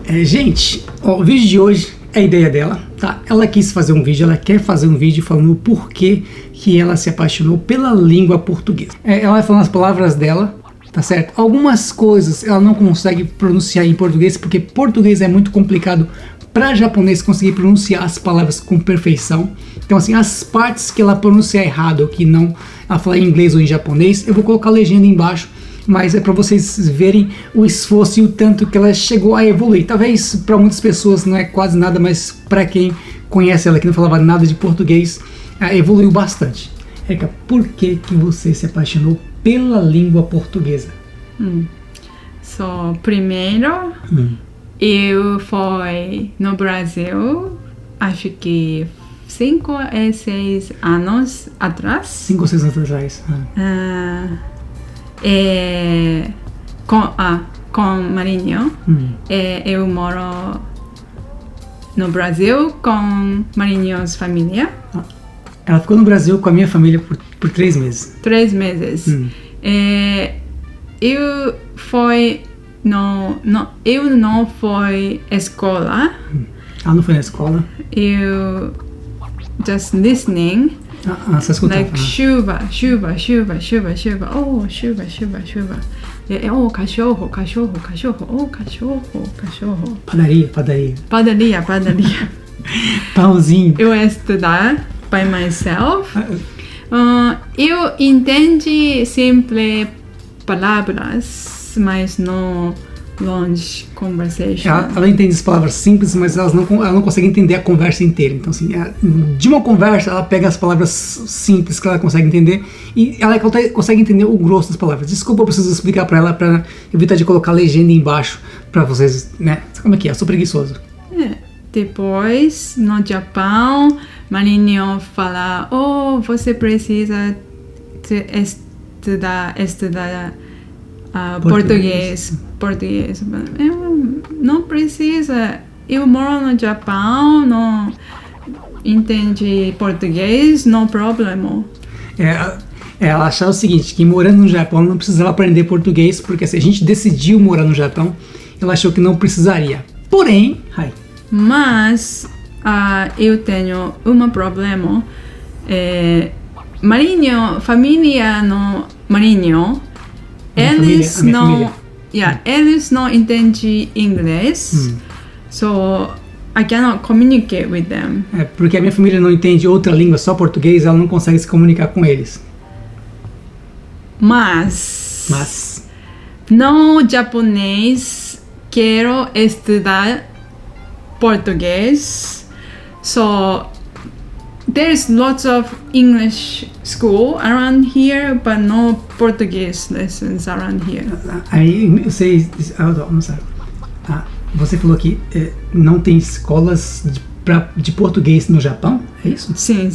Gente, ó, o vídeo de hoje é a ideia dela, tá? Ela quis fazer um vídeo, ela quer fazer um vídeo falando o porquê que ela se apaixonou pela língua portuguesa. Ela vai falando as palavras dela, tá certo? Algumas coisas ela não consegue pronunciar em português, porque português é muito complicado para japonês conseguir pronunciar as palavras com perfeição. Então assim, as partes que ela pronunciar errado ou que não, ela fala em inglês ou em japonês, eu vou colocar a legenda embaixo, mas é para vocês verem o esforço e o tanto que ela chegou a evoluir. Talvez para muitas pessoas não é quase nada, mas para quem conhece ela que não falava nada de português, evoluiu bastante. Erika, por que você se apaixonou pela língua portuguesa? Primeiro, eu fui no Brasil, acho que 5 ou 6 anos atrás. 5 ou 6 anos atrás. Com Marinho. Eu moro no Brasil com Marinho's família. Ela ficou no Brasil com a minha família por 3 meses. 3 meses. Eu não fui à escola. Ela não foi na escola? Eu just listening. Você escutava? Like chuva. Oh, chuva. Oh, cachorro. Oh, cachorro. Padaria. Pãozinho. Eu estudar by myself. Eu entendi sempre palavras, mas não longe conversation. Ela entende as palavras simples, mas ela não consegue entender a conversa inteira. Então, assim, de uma conversa, ela pega as palavras simples que ela consegue entender e ela consegue entender o grosso das palavras. Desculpa, eu preciso explicar para ela para evitar de colocar legenda embaixo para vocês, né? Como é que é? Eu sou preguiçoso. Depois, no Japão, Marinho fala: oh, você precisa estudar português. Eu não precisa. Eu moro no Japão, não entende português, não problema. Ela achava o seguinte, que morando no Japão não precisava aprender português, porque se a gente decidiu morar no Japão, ela achou que não precisaria. Porém, mas eu tenho um problema. Marinho, família no Marinho, eles não entendem inglês, so I cannot communicate with them. Porque a minha família não entende outra língua, só português, ela não consegue se comunicar com eles. Mas no japonês quero estudar português, so there's lots of English school around here, but no Portuguese lessons around here. Aí você falou que não tem escolas de português no Japão, é isso? Sim.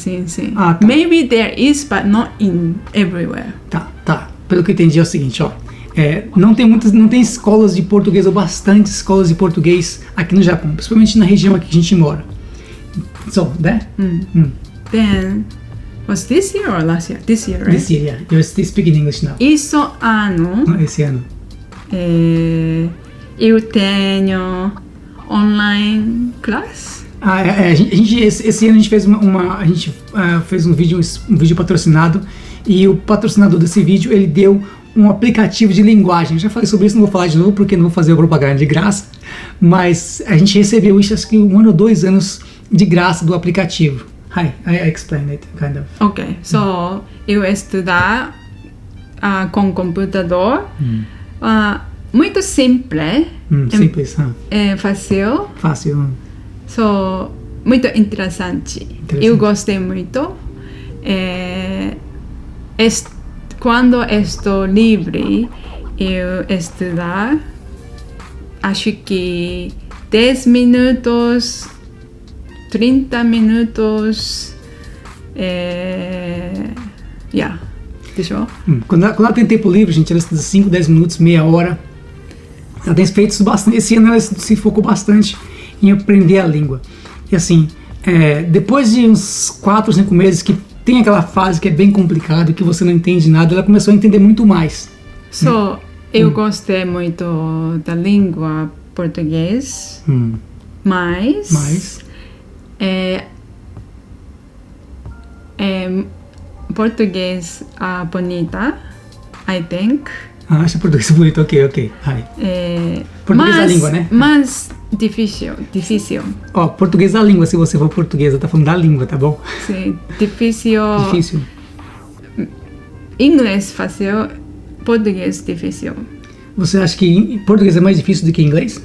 Tá. Maybe there is, but not in everywhere. Tá. Pelo que eu entendi é o seguinte, ó. Não tem escolas de português ou bastante escolas de português aqui no Japão, principalmente na região aqui que a gente mora. So, that? Then, was this year or last year? This year, right? This year, yeah. You're still speaking English now. Esse ano, eu tenho online class. Esse ano a gente fez um vídeo patrocinado, e o patrocinador desse vídeo, ele deu um aplicativo de linguagem. Eu já falei sobre isso, não vou falar de novo porque não vou fazer propaganda de graça, mas a gente recebeu isso acho que 1 ou 2 anos de graça do aplicativo. I explained it, kind of. Ok, so eu estudar com computador, muito simples. Simples, É fácil. Fácil. So, muito interessante. Eu gostei muito. Quando estou livre, eu estudar, acho que 10 minutos, 30 minutos, deixa eu. Quando ela tem tempo livre, gente, ela estuda 5, 10 minutos, meia hora. Ela tem feito isso bastante. Esse ano ela se focou bastante em aprender a língua. E assim, depois de uns 4 ou 5 meses que tem aquela fase que é bem complicada, que você não entende nada, ela começou a entender muito mais. Eu gostei muito da língua português, mas português bonita, I think. Acha português bonito, ok. Português da língua, né? Mas difícil. Ó, português da língua, se você for portuguesa, tá falando da língua, tá bom? Sim, difícil. Inglês fácil, português difícil. Você acha que português é mais difícil do que inglês?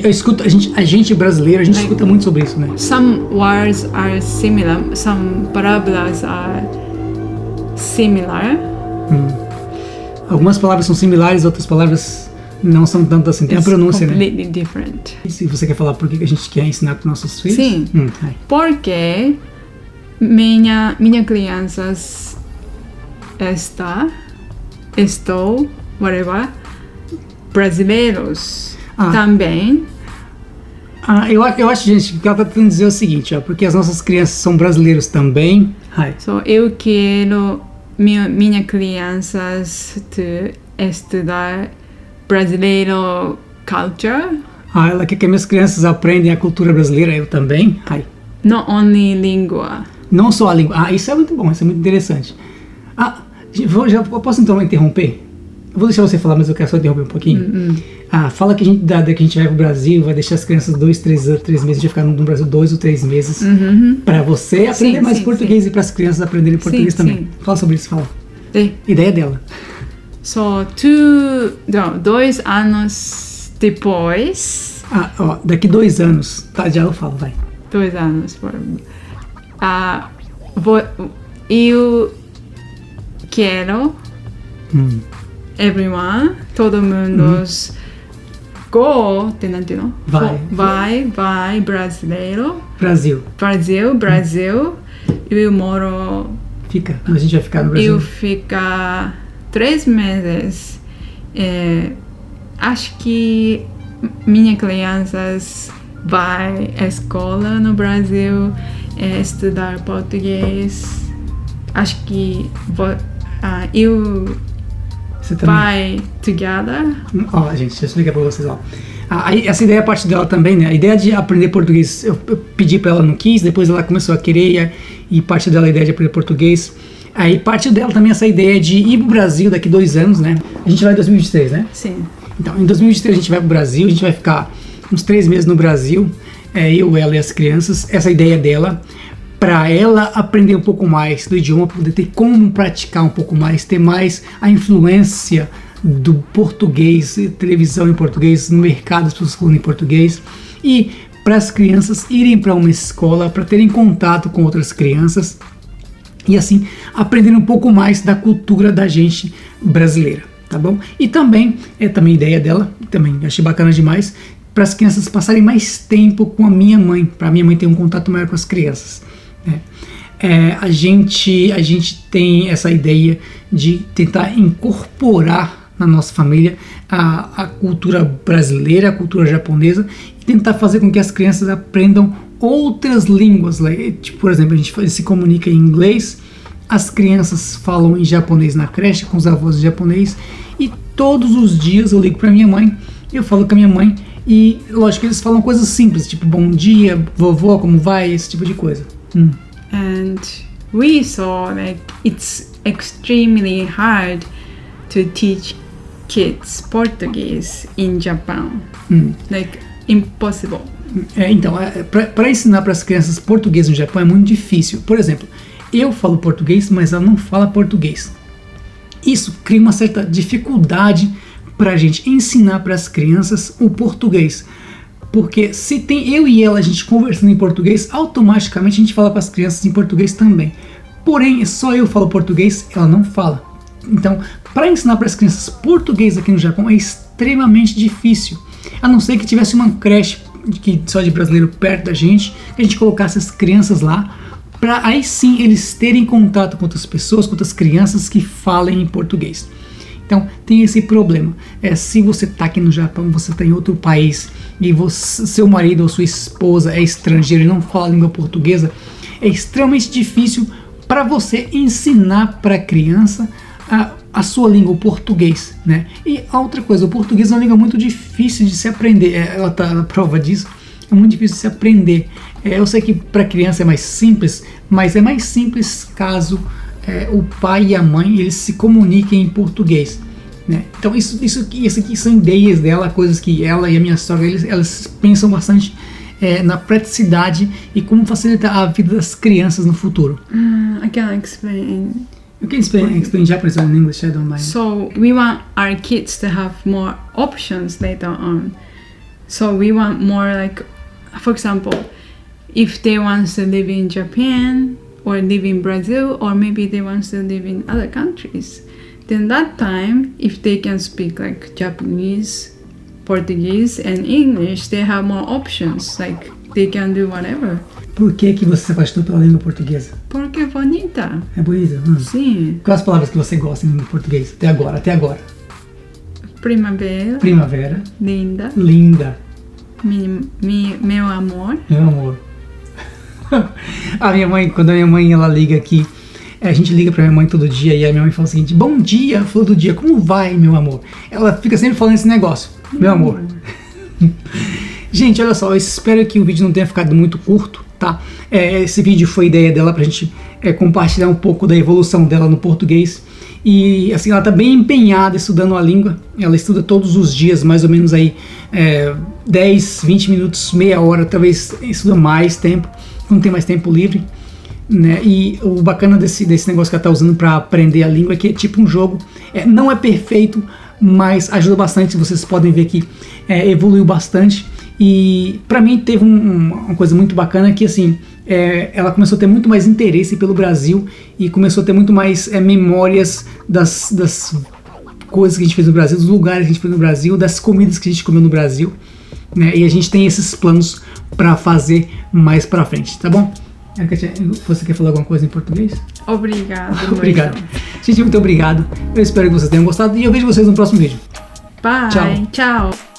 Eu escuto, a gente brasileiro, a gente escuta muito sobre isso, né? Some words are similar, some palavras are similar. Algumas palavras são similares, outras palavras não são tanto assim. Tem a pronúncia, né? Completely different. E se você quer falar por que a gente quer ensinar para nossos filhos? Sim. Porque minha crianças estou, whatever, brasileiros também. Eu acho, gente, que ela está tentando dizer o seguinte, porque as nossas crianças são brasileiros também. So, eu quero minha crianças estudar brasileiro culture. Ela quer que minhas crianças aprendam a cultura brasileira, eu também. Not only língua. Não só a língua. Isso é muito bom, isso é muito interessante. Posso então interromper? Eu vou deixar você falar, mas eu quero só interromper um pouquinho. Fala que que a gente vai pro Brasil, vai deixar as crianças 3 meses, a gente vai ficar no Brasil 2 ou 3 meses, para você aprender mais português e para as crianças aprenderem português também. Sim. Fala sobre isso, fala. Ideia dela. So, 2 anos depois... daqui 2 anos, tá, já eu falo, vai. 2 anos. Eu quero... everyone, todo mundo go, vai, brasileiro. Brasil. Eu moro... a gente vai ficar no Brasil. Eu ficar 3 meses. Acho que minhas crianças vai à escola no Brasil, estudar português. Acho que eu vai together. Gente, deixa eu explicar pra vocês, essa ideia é parte dela também, né? A ideia de aprender português, eu pedi pra ela, não quis, depois ela começou a querer, e parte dela é a ideia de aprender português. Aí parte dela também essa ideia de ir pro Brasil daqui 2 anos, né? A gente vai em 2023, né? Sim. Então, em 2023 a gente vai pro Brasil, a gente vai ficar uns 3 meses no Brasil, eu, ela e as crianças, essa ideia dela, para ela aprender um pouco mais do idioma, poder ter como praticar um pouco mais, ter mais a influência do português, televisão em português, no mercado as pessoas falando em português, e para as crianças irem para uma escola, para terem contato com outras crianças, e assim aprender um pouco mais da cultura da gente brasileira, tá bom? E também, também a ideia dela, também achei bacana demais, para as crianças passarem mais tempo com a minha mãe, para a minha mãe ter um contato maior com as crianças. A gente tem essa ideia de tentar incorporar na nossa família a cultura brasileira, a cultura japonesa, e tentar fazer com que as crianças aprendam outras línguas. Tipo, por exemplo, a gente se comunica em inglês, as crianças falam em japonês na creche com os avós em japonês, e todos os dias eu ligo para minha mãe, eu falo com a minha mãe, e lógico que eles falam coisas simples, tipo bom dia, vovó, como vai, esse tipo de coisa. And we saw it's extremely hard to teach kids Portuguese in Japan. Impossible. Então, para ensinar para as crianças português no Japão é muito difícil. Por exemplo, eu falo português, mas ela não fala português. Isso cria uma certa dificuldade para a gente ensinar para as crianças o português. Porque se tem eu e ela, a gente conversando em português, automaticamente a gente fala com as crianças em português também. Porém, só eu falo português, ela não fala. Então, para ensinar para as crianças português aqui no Japão é extremamente difícil. A não ser que tivesse uma creche só de brasileiro perto da gente, que a gente colocasse as crianças lá, para aí sim eles terem contato com outras pessoas, com outras crianças que falem em português. Então tem esse problema, se você está aqui no Japão, você está em outro país e seu marido ou sua esposa é estrangeiro e não fala a língua portuguesa, é extremamente difícil para você ensinar para a criança a sua língua, o português, né? E a outra coisa, o português é uma língua muito difícil de se aprender, ela tá na prova disso, é muito difícil de se aprender. Eu sei que para criança é mais simples, mas é mais simples caso o pai e a mãe eles se comuniquem em português, né? Então isso aqui são ideias dela, coisas que ela e a minha sogra elas pensam bastante na praticidade e como facilitar a vida das crianças no futuro. I can explain. You can explain Japanese and English, I don't mind. So we want our kids to have more options later on. So we want more like, for example, if they want to live in Japan or live in Brazil or maybe they want to live in other countries, then that time if they can speak like Japanese, Portuguese and English, they have more options, like they can do whatever. Por que você se apaixonou pela língua portuguesa? Porque é bonita. É bonita? Sim. Quais as palavras que você gosta em língua portuguesa? Até agora. Primavera. Primavera. Linda. Linda. Meu amor. Meu amor. Quando a minha mãe ela liga aqui, a gente liga pra minha mãe todo dia e a minha mãe fala o seguinte: bom dia, flor do dia, como vai, meu amor? Ela fica sempre falando esse negócio, meu amor. Gente, olha só, eu espero que o vídeo não tenha ficado muito curto, tá? Esse vídeo foi ideia dela pra gente compartilhar um pouco da evolução dela no português. E assim, ela tá bem empenhada estudando a língua. Ela estuda todos os dias, mais ou menos aí 10, 20 minutos, meia hora, talvez estuda mais tempo, não tem mais tempo livre, né? E o bacana desse negócio que ela tá usando para aprender a língua é que é tipo um jogo, não é perfeito, mas ajuda bastante. Vocês podem ver que evoluiu bastante. E para mim teve uma coisa muito bacana que assim, ela começou a ter muito mais interesse pelo Brasil e começou a ter muito mais memórias das coisas que a gente fez no Brasil, dos lugares que a gente fez no Brasil, das comidas que a gente comeu no Brasil, né? E a gente tem esses planos para fazer mais para frente, tá bom? Você quer falar alguma coisa em português? Obrigado. Obrigado. Gente, muito obrigado. Eu espero que vocês tenham gostado e eu vejo vocês no próximo vídeo. Bye. Tchau. Tchau.